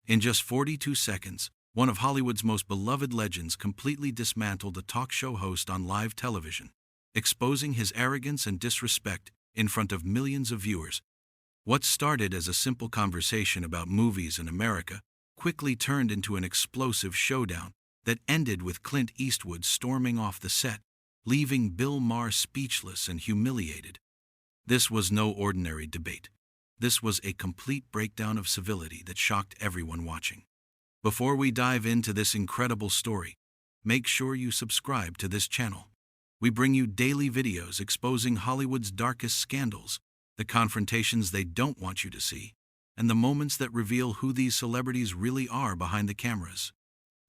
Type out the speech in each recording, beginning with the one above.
In just 42 seconds, one of Hollywood's most beloved legends completely dismantled a talk show host on live television, exposing his arrogance and disrespect in front of millions of viewers. What started as a simple conversation about movies in America quickly turned into an explosive showdown that ended with Clint Eastwood storming off the set, leaving Bill Maher speechless and humiliated. This was no ordinary debate. This was a complete breakdown of civility that shocked everyone watching. Before we dive into this incredible story, make sure you subscribe to this channel. We bring you daily videos exposing Hollywood's darkest scandals, the confrontations they don't want you to see, and the moments that reveal who these celebrities really are behind the cameras.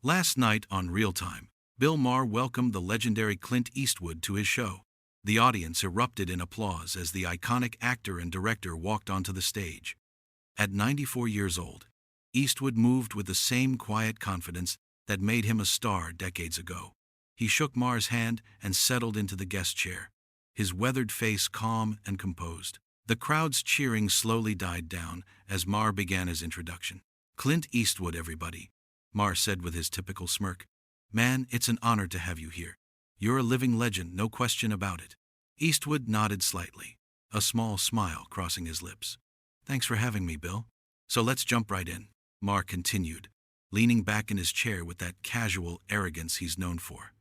Last night on Real Time, Bill Maher welcomed the legendary Clint Eastwood to his show. The audience erupted in applause as the iconic actor and director walked onto the stage. At 94 years old, Eastwood moved with the same quiet confidence that made him a star decades ago. He shook Maher's hand and settled into the guest chair, his weathered face calm and composed. The crowd's cheering slowly died down as Maher began his introduction. "Clint Eastwood, everybody," Maher said with his typical smirk. "Man, it's an honor to have you here. You're a living legend, no question about it." Eastwood nodded slightly, a small smile crossing his lips. "Thanks for having me, Bill. So let's jump right in," Maher continued, leaning back in his chair with that casual arrogance he's known for.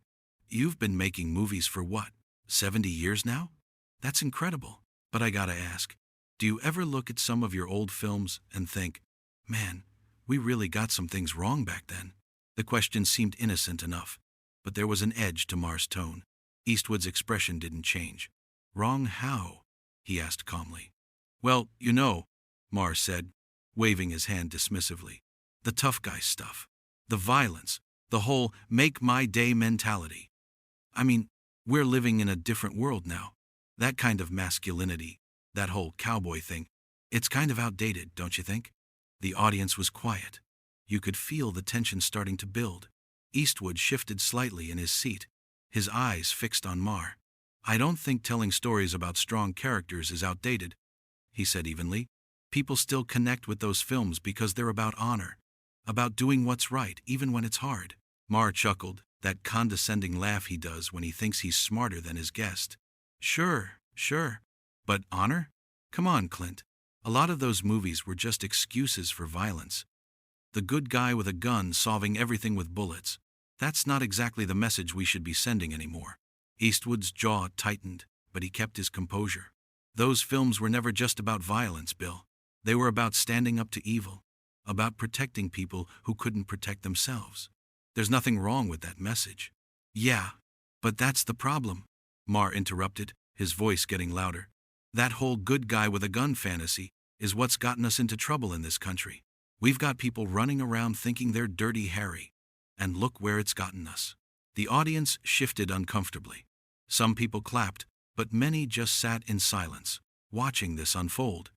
"You've been making movies for what, 70 years now? That's incredible. But I gotta ask, do you ever look at some of your old films and think, man, we really got some things wrong back then?" The question seemed innocent enough, but there was an edge to Maher's tone. Eastwood's expression didn't change. "Wrong how?" he asked calmly. "Well, Maher said, waving his hand dismissively. "The tough guy stuff. The violence. The whole make my day mentality. I mean, we're living in a different world now. That kind of masculinity, that whole cowboy thing, it's kind of outdated, don't you think?" The audience was quiet. You could feel the tension starting to build. Eastwood shifted slightly in his seat, his eyes fixed on Maher. "I don't think telling stories about strong characters is outdated," he said evenly. "People still connect with those films because they're about honor, about doing what's right even when it's hard." Maher chuckled, that condescending laugh he does when he thinks he's smarter than his guest. Sure. But honor? Come on, Clint. A lot of those movies were just excuses for violence. The good guy with a gun solving everything with bullets. That's not exactly the message we should be sending anymore." Eastwood's jaw tightened, but he kept his composure. "Those films were never just about violence, Bill. They were about standing up to evil, about protecting people who couldn't protect themselves. There's nothing wrong with that message." "Yeah, but that's the problem," Maher interrupted, his voice getting louder. "That whole good guy with a gun fantasy is what's gotten us into trouble in this country. We've got people running around thinking they're Dirty Harry. And look where it's gotten us." The audience shifted uncomfortably. Some people clapped, but many just sat in silence, watching this unfold.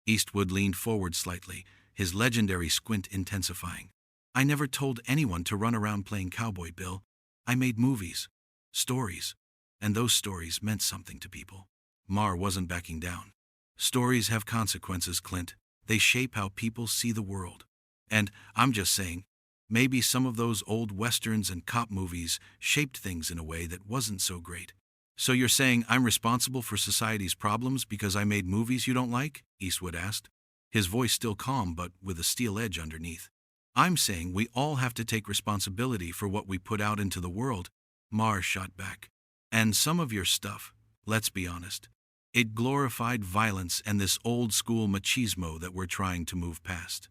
Eastwood leaned forward slightly, his legendary squint intensifying. "I never told anyone to run around playing cowboy, Bill. I made movies, stories, and those stories meant something to people." Maher wasn't backing down. "Stories have consequences, Clint. They shape how people see the world. And I'm just saying, maybe some of those old westerns and cop movies shaped things in a way that wasn't so great." "So you're saying I'm responsible for society's problems because I made movies you don't like?" Eastwood asked, his voice still calm but with a steel edge underneath. "I'm saying we all have to take responsibility for what we put out into the world," Maher shot back. "And some of your stuff, let's be honest, it glorified violence and this old-school machismo that we're trying to move past."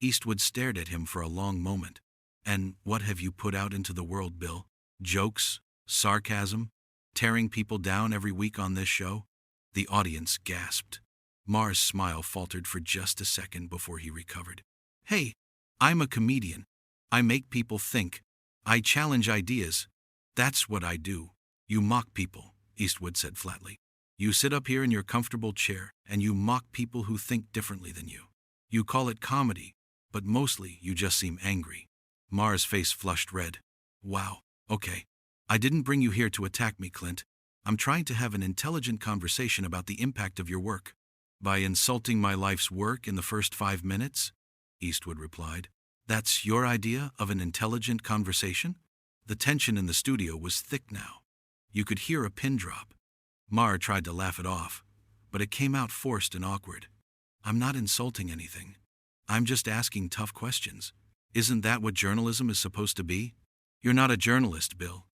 Eastwood stared at him for a long moment. "And what have you put out into the world, Bill? Jokes? Sarcasm? Tearing people down every week on this show?" The audience gasped. Maher's smile faltered for just a second before he recovered. "Hey, I'm a comedian. I make people think. I challenge ideas. That's what I do." "You mock people," Eastwood said flatly. "You sit up here in your comfortable chair and you mock people who think differently than you. You call it comedy, but mostly you just seem angry." Maher's face flushed red. "Wow, okay. I didn't bring you here to attack me, Clint. I'm trying to have an intelligent conversation about the impact of your work. By insulting my life's work in the first 5 minutes? Eastwood replied. That's your idea of an intelligent conversation? The tension in the studio was thick now. You could hear a pin drop. Maher tried to laugh it off, but it came out forced and awkward. I'm not insulting anything. I'm just asking tough questions. Isn't that what journalism is supposed to be? You're not a journalist, Bill,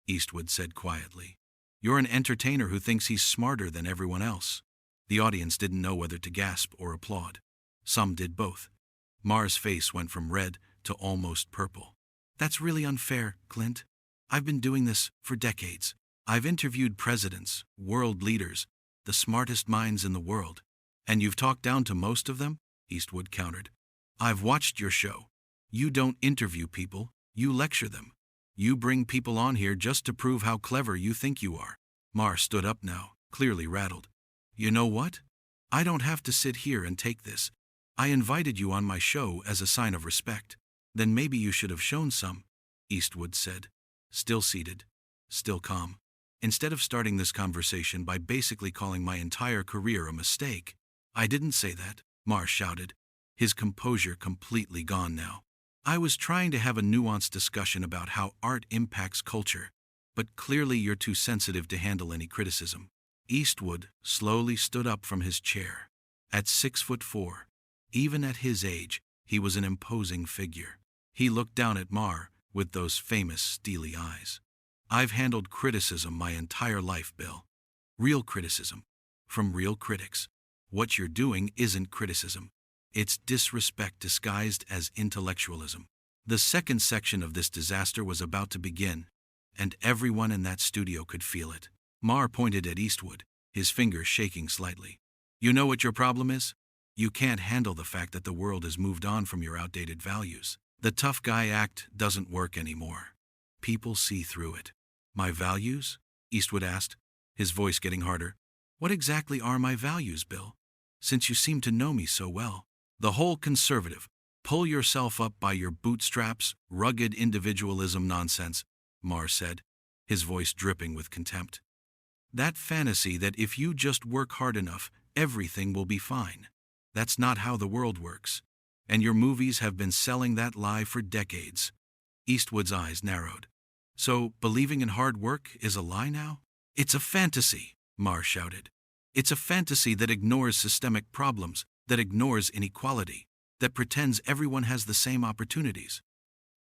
Eastwood said quietly. You're an entertainer who thinks he's smarter than everyone else. The audience didn't know whether to gasp or applaud. Some did both. Maher's face went from red to almost purple. That's really unfair, Clint. I've been doing this for decades. I've interviewed presidents, world leaders, the smartest minds in the world. And you've talked down to most of them? Eastwood countered. I've watched your show. You don't interview people, you lecture them. You bring people on here just to prove how clever you think you are. Maher stood up now, clearly rattled. You know what? I don't have to sit here and take this. I invited you on my show as a sign of respect. Then maybe you should have shown some, Eastwood said, still seated, still calm. Instead of starting this conversation by basically calling my entire career a mistake. I didn't say that, Maher shouted, his composure completely gone now. I was trying to have a nuanced discussion about how art impacts culture, but clearly you're too sensitive to handle any criticism. Eastwood slowly stood up from his chair. At 6'4", even at his age, he was an imposing figure. He looked down at Maher with those famous steely eyes. I've handled criticism my entire life, Bill. Real criticism. From real critics. What you're doing isn't criticism. It's disrespect disguised as intellectualism. The second section of this disaster was about to begin, and everyone in that studio could feel it. Maher pointed at Eastwood, his fingers shaking slightly. You know what your problem is? You can't handle the fact that the world has moved on from your outdated values. The tough guy act doesn't work anymore. People see through it. My values? Eastwood asked, his voice getting harder. What exactly are my values, Bill? Since you seem to know me so well. The whole conservative, pull yourself up by your bootstraps, rugged individualism nonsense, Maher said, his voice dripping with contempt. That fantasy that if you just work hard enough, everything will be fine. That's not how the world works. And your movies have been selling that lie for decades. Eastwood's eyes narrowed. So, believing in hard work is a lie now? It's a fantasy, Maher shouted. It's a fantasy that ignores systemic problems, that ignores inequality, that pretends everyone has the same opportunities.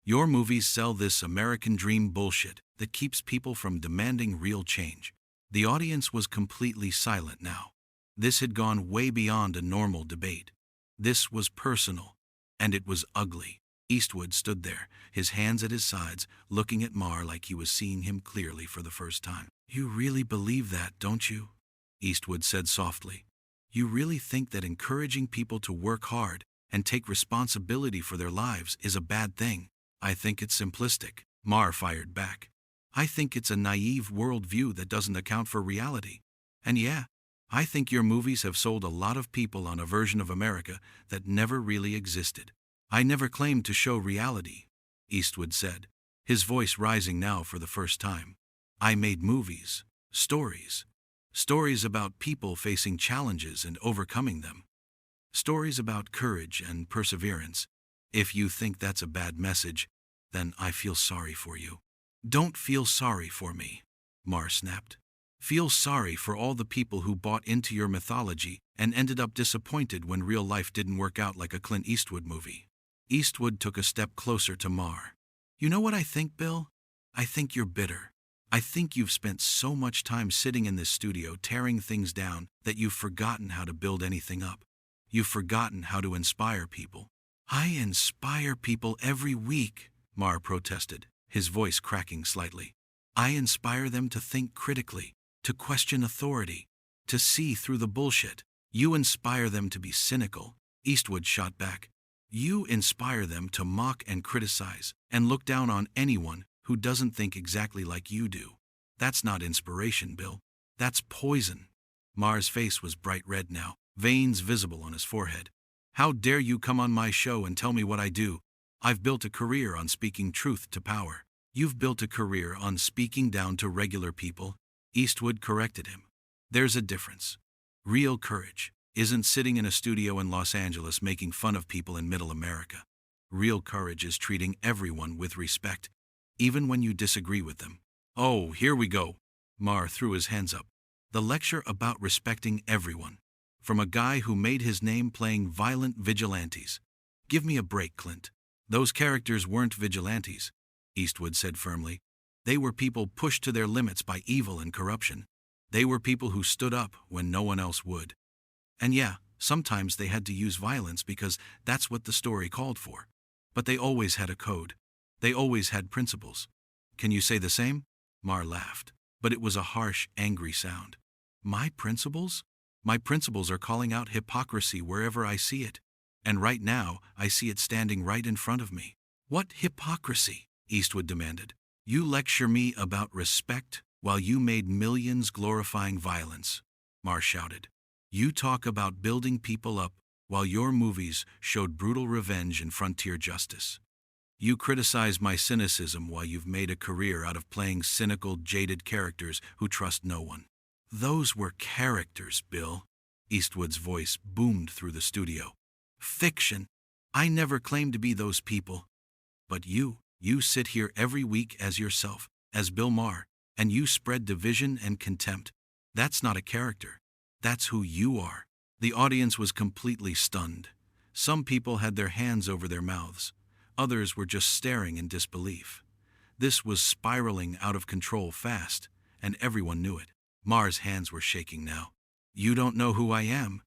Your movies sell this American dream bullshit that keeps people from demanding real change. The audience was completely silent now. This had gone way beyond a normal debate. This was personal, and it was ugly. Eastwood stood there, his hands at his sides, looking at Maher like he was seeing him clearly for the first time. You really believe that, don't you? Eastwood said softly. You really think that encouraging people to work hard and take responsibility for their lives is a bad thing? I think it's simplistic, Maher fired back. I think it's a naive worldview that doesn't account for reality. And yeah, I think your movies have sold a lot of people on a version of America that never really existed. I never claimed to show reality, Eastwood said, his voice rising now for the first time. I made movies, stories about people facing challenges and overcoming them. Stories about courage and perseverance. If you think that's a bad message, then I feel sorry for you. Don't feel sorry for me, Maher snapped. Feel sorry for all the people who bought into your mythology and ended up disappointed when real life didn't work out like a Clint Eastwood movie. Eastwood took a step closer to Maher. You know what I think, Bill? I think you're bitter. I think you've spent so much time sitting in this studio tearing things down that you've forgotten how to build anything up. You've forgotten how to inspire people. I inspire people every week, Maher protested, his voice cracking slightly. I inspire them to think critically, to question authority, to see through the bullshit. You inspire them to be cynical, Eastwood shot back. You inspire them to mock and criticize and look down on anyone who doesn't think exactly like you do. That's not inspiration, Bill. That's poison. Maher's face was bright red now, veins visible on his forehead. How dare you come on my show and tell me what I do? I've built a career on speaking truth to power. You've built a career on speaking down to regular people, Eastwood corrected him. There's a difference. Real courage isn't sitting in a studio in Los Angeles making fun of people in Middle America. Real courage is treating everyone with respect, even when you disagree with them. Oh, here we go. Maher threw his hands up. The lecture about respecting everyone. From a guy who made his name playing violent vigilantes. Give me a break, Clint. Those characters weren't vigilantes, Eastwood said firmly. They were people pushed to their limits by evil and corruption. They were people who stood up when no one else would. And yeah, sometimes they had to use violence because that's what the story called for. But they always had a code. They always had principles. Can you say the same? Maher laughed, but it was a harsh, angry sound. My principles? My principles are calling out hypocrisy wherever I see it. And right now, I see it standing right in front of me. What hypocrisy? Eastwood demanded. You lecture me about respect while you made millions glorifying violence, Maher shouted. You talk about building people up while your movies showed brutal revenge and frontier justice. You criticize my cynicism while you've made a career out of playing cynical, jaded characters who trust no one. Those were characters, Bill. Eastwood's voice boomed through the studio. Fiction. I never claimed to be those people. But you sit here every week as yourself, as Bill Maher, and you spread division and contempt. That's not a character. That's who you are. The audience was completely stunned. Some people had their hands over their mouths. Others were just staring in disbelief. This was spiraling out of control fast, and everyone knew it. Maher's hands were shaking now. You don't know who I am.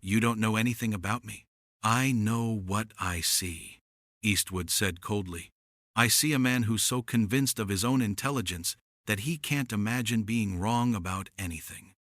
You don't know anything about me. I know what I see, Eastwood said coldly. I see a man who's so convinced of his own intelligence that he can't imagine being wrong about anything.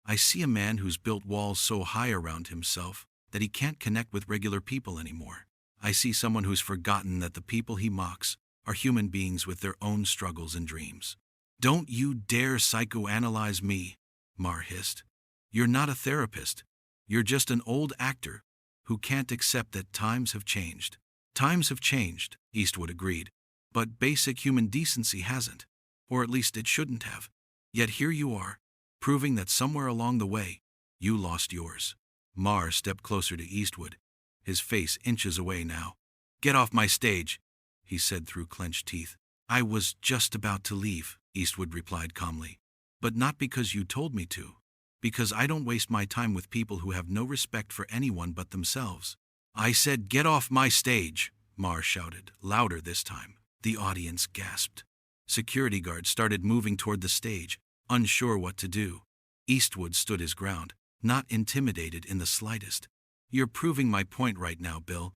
I see a man who's built walls so high around himself that he can't connect with regular people anymore. I see someone who's forgotten that the people he mocks are human beings with their own struggles and dreams. Don't you dare psychoanalyze me, Maher hissed. You're not a therapist. You're just an old actor who can't accept that times have changed. Times have changed, Eastwood agreed, but basic human decency hasn't, or at least it shouldn't have. Yet here you are, proving that somewhere along the way, you lost yours. Maher stepped closer to Eastwood, his face inches away now. Get off my stage, he said through clenched teeth. I was just about to leave, Eastwood replied calmly. But not because you told me to. Because I don't waste my time with people who have no respect for anyone but themselves. I said get off my stage, Maher shouted, louder this time. The audience gasped. Security guards started moving toward the stage, unsure what to do. Eastwood stood his ground, not intimidated in the slightest. You're proving my point right now, Bill.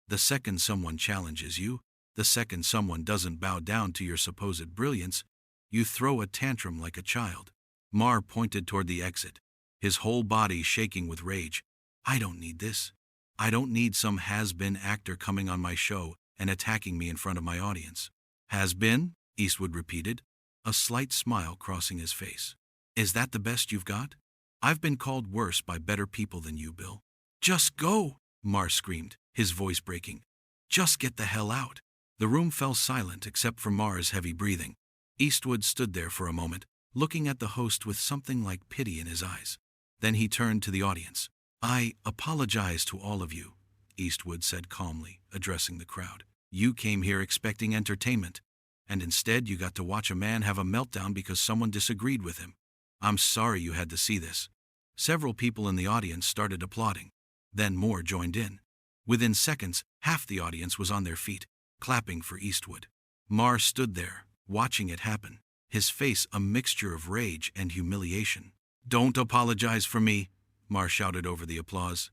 The second someone challenges you, the second someone doesn't bow down to your supposed brilliance, you throw a tantrum like a child. Maher pointed toward the exit, his whole body shaking with rage. I don't need this. I don't need some has-been actor coming on my show and attacking me in front of my audience. Has-been? Eastwood repeated, a slight smile crossing his face. Is that the best you've got? I've been called worse by better people than you, Bill. Just go, Maher screamed, his voice breaking. Just get the hell out. The room fell silent except for Maher's heavy breathing. Eastwood stood there for a moment, looking at the host with something like pity in his eyes. Then he turned to the audience. I apologize to all of you, Eastwood said calmly, addressing the crowd. You came here expecting entertainment, and instead you got to watch a man have a meltdown because someone disagreed with him. I'm sorry you had to see this. Several people in the audience started applauding. Then more joined in. Within seconds, half the audience was on their feet, clapping for Eastwood. Maher stood there, watching it happen, his face a mixture of rage and humiliation. Don't apologize for me, Maher shouted over the applause.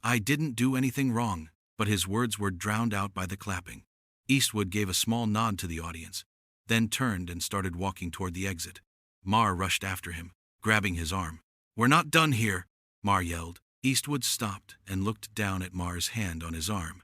I didn't do anything wrong, but his words were drowned out by the clapping. Eastwood gave a small nod to the audience, then turned and started walking toward the exit. Maher rushed after him, grabbing his arm. We're not done here, Maher yelled. Eastwood stopped and looked down at Maher's hand on his arm,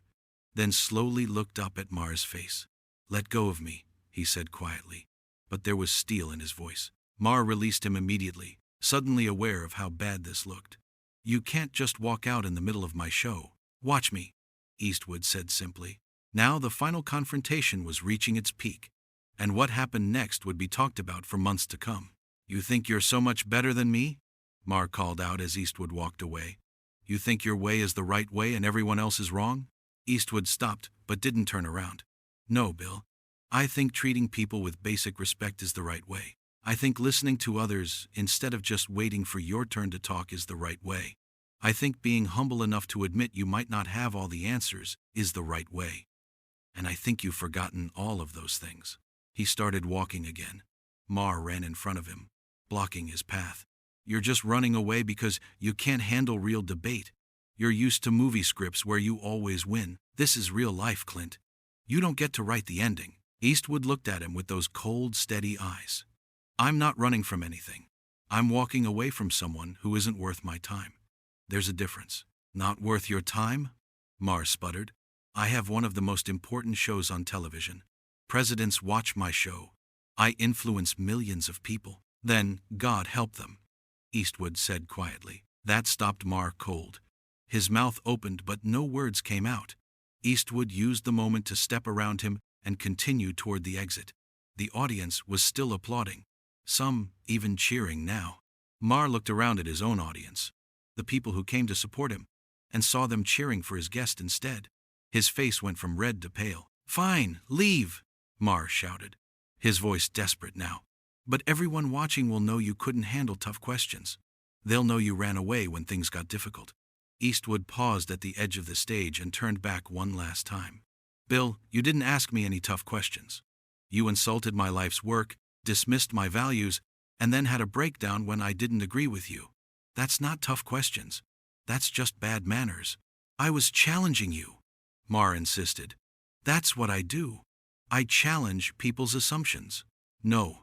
then slowly looked up at Maher's face. Let go of me, he said quietly, but there was steel in his voice. Maher released him immediately, suddenly aware of how bad this looked. You can't just walk out in the middle of my show. Watch me, Eastwood said simply. Now the final confrontation was reaching its peak, and what happened next would be talked about for months to come. You think you're so much better than me? Maher called out as Eastwood walked away. You think your way is the right way and everyone else is wrong? Eastwood stopped, but didn't turn around. No, Bill. I think treating people with basic respect is the right way. I think listening to others, instead of just waiting for your turn to talk, is the right way. I think being humble enough to admit you might not have all the answers is the right way. And I think you've forgotten all of those things. He started walking again. Maher ran in front of him, blocking his path. You're just running away because you can't handle real debate. You're used to movie scripts where you always win. This is real life, Clint. You don't get to write the ending. Eastwood looked at him with those cold, steady eyes. I'm not running from anything. I'm walking away from someone who isn't worth my time. There's a difference. Not worth your time? Maher sputtered. I have one of the most important shows on television. Presidents watch my show. I influence millions of people. Then, God help them, Eastwood said quietly. That stopped Maher cold. His mouth opened, but no words came out. Eastwood used the moment to step around him and continue toward the exit. The audience was still applauding, some even cheering now. Maher looked around at his own audience, the people who came to support him, and saw them cheering for his guest instead. His face went from red to pale. Fine, leave, Maher shouted, his voice desperate now. But everyone watching will know you couldn't handle tough questions. They'll know you ran away when things got difficult. Eastwood paused at the edge of the stage and turned back one last time. Bill, you didn't ask me any tough questions. You insulted my life's work, dismissed my values, and then had a breakdown when I didn't agree with you. That's not tough questions. That's just bad manners. I was challenging you, Maher insisted. That's what I do. I challenge people's assumptions. No,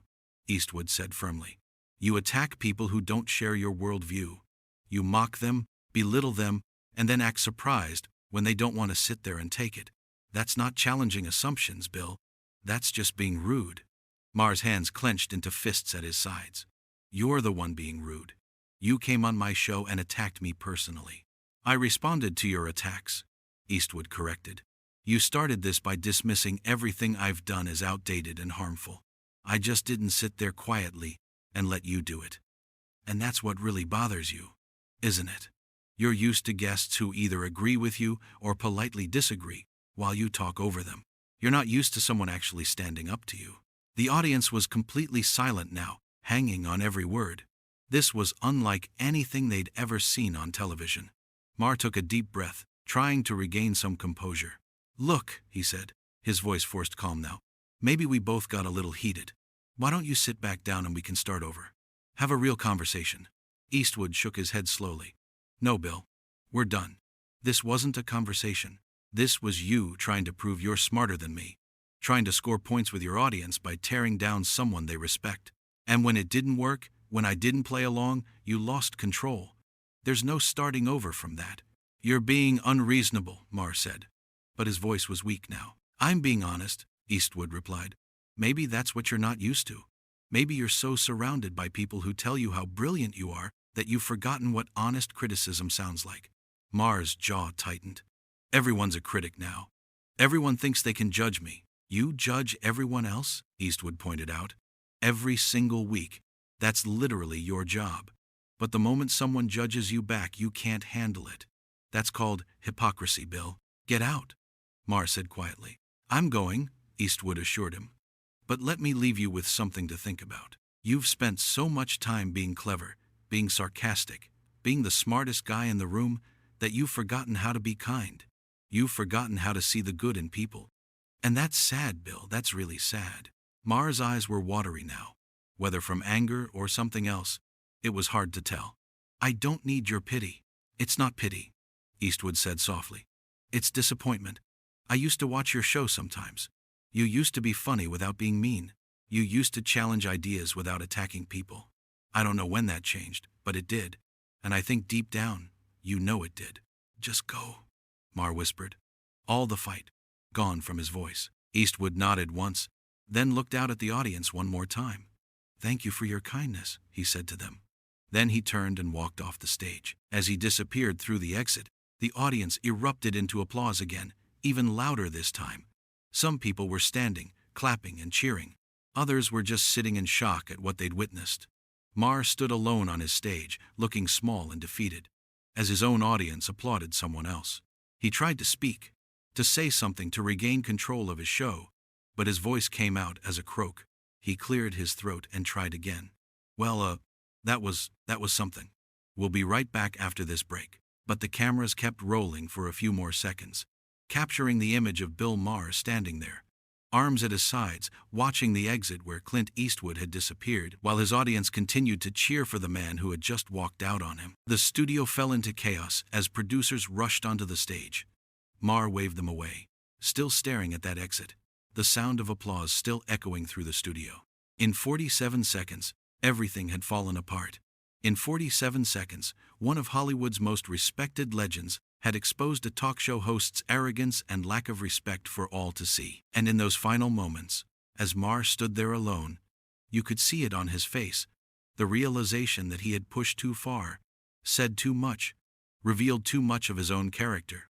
Eastwood said firmly. You attack people who don't share your worldview. You mock them, belittle them, and then act surprised when they don't want to sit there and take it. That's not challenging assumptions, Bill. That's just being rude. Maher's hands clenched into fists at his sides. You're the one being rude. You came on my show and attacked me personally. I responded to your attacks, Eastwood corrected. You started this by dismissing everything I've done as outdated and harmful. I just didn't sit there quietly and let you do it. And that's what really bothers you, isn't it? You're used to guests who either agree with you or politely disagree while you talk over them. You're not used to someone actually standing up to you. The audience was completely silent now, hanging on every word. This was unlike anything they'd ever seen on television. Maher took a deep breath, trying to regain some composure. Look, he said, his voice forced calm now. Maybe we both got a little heated. Why don't you sit back down and we can start over? Have a real conversation. Eastwood shook his head slowly. No, Bill. We're done. This wasn't a conversation. This was you trying to prove you're smarter than me. Trying to score points with your audience by tearing down someone they respect. And when it didn't work, when I didn't play along, you lost control. There's no starting over from that. You're being unreasonable, Maher said. But his voice was weak now. I'm being honest, Eastwood replied. Maybe that's what you're not used to. Maybe you're so surrounded by people who tell you how brilliant you are that you've forgotten what honest criticism sounds like. Maher's jaw tightened. Everyone's a critic now. Everyone thinks they can judge me. You judge everyone else? Eastwood pointed out. Every single week. That's literally your job. But the moment someone judges you back, you can't handle it. That's called hypocrisy, Bill. Get out, Maher said quietly. I'm going, Eastwood assured him. But let me leave you with something to think about. You've spent so much time being clever, being sarcastic, being the smartest guy in the room, that you've forgotten how to be kind. You've forgotten how to see the good in people. And that's sad, Bill. That's really sad. Maher's eyes were watery now. Whether from anger or something else, it was hard to tell. I don't need your pity. It's not pity, Eastwood said softly. It's disappointment. I used to watch your show sometimes. You used to be funny without being mean. You used to challenge ideas without attacking people. I don't know when that changed, but it did. And I think deep down, you know it did. Just go, Maher whispered. All the fight gone from his voice. Eastwood nodded once, then looked out at the audience one more time. Thank you for your kindness, he said to them. Then he turned and walked off the stage. As he disappeared through the exit, the audience erupted into applause again, even louder this time. Some people were standing, clapping and cheering. Others were just sitting in shock at what they'd witnessed. Maher stood alone on his stage, looking small and defeated. as his own audience applauded someone else. He tried to speak, to say something to regain control of his show, but his voice came out as a croak. He cleared his throat and tried again. Well, that was something. We'll be right back after this break. But the cameras kept rolling for a few more seconds, capturing the image of Bill Maher standing there, arms at his sides, watching the exit where Clint Eastwood had disappeared, while his audience continued to cheer for the man who had just walked out on him. The studio fell into chaos as producers rushed onto the stage. Maher waved them away, still staring at that exit, the sound of applause still echoing through the studio. In 47 seconds, everything had fallen apart. In 47 seconds, one of Hollywood's most respected legends had exposed a talk show host's arrogance and lack of respect for all to see. And in those final moments, as Maher stood there alone, you could see it on his face, the realization that he had pushed too far, said too much, revealed too much of his own character.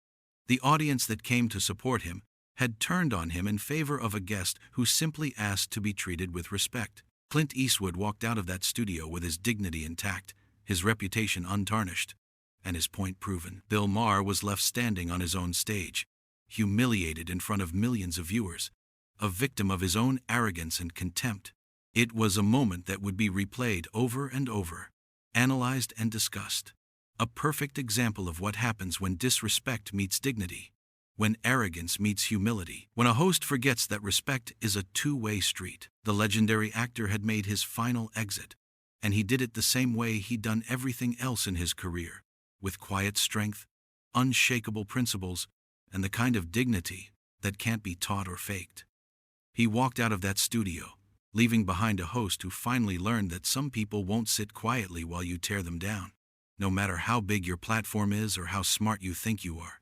The audience that came to support him had turned on him in favor of a guest who simply asked to be treated with respect. Clint Eastwood walked out of that studio with his dignity intact, his reputation untarnished, and his point proven. Bill Maher was left standing on his own stage, humiliated in front of millions of viewers, a victim of his own arrogance and contempt. It was a moment that would be replayed over and over, analyzed and discussed. A perfect example of what happens when disrespect meets dignity, when arrogance meets humility, when a host forgets that respect is a two-way street. The legendary actor had made his final exit, and he did it the same way he'd done everything else in his career, with quiet strength, unshakable principles, and the kind of dignity that can't be taught or faked. He walked out of that studio, leaving behind a host who finally learned that some people won't sit quietly while you tear them down, no matter how big your platform is or how smart you think you are.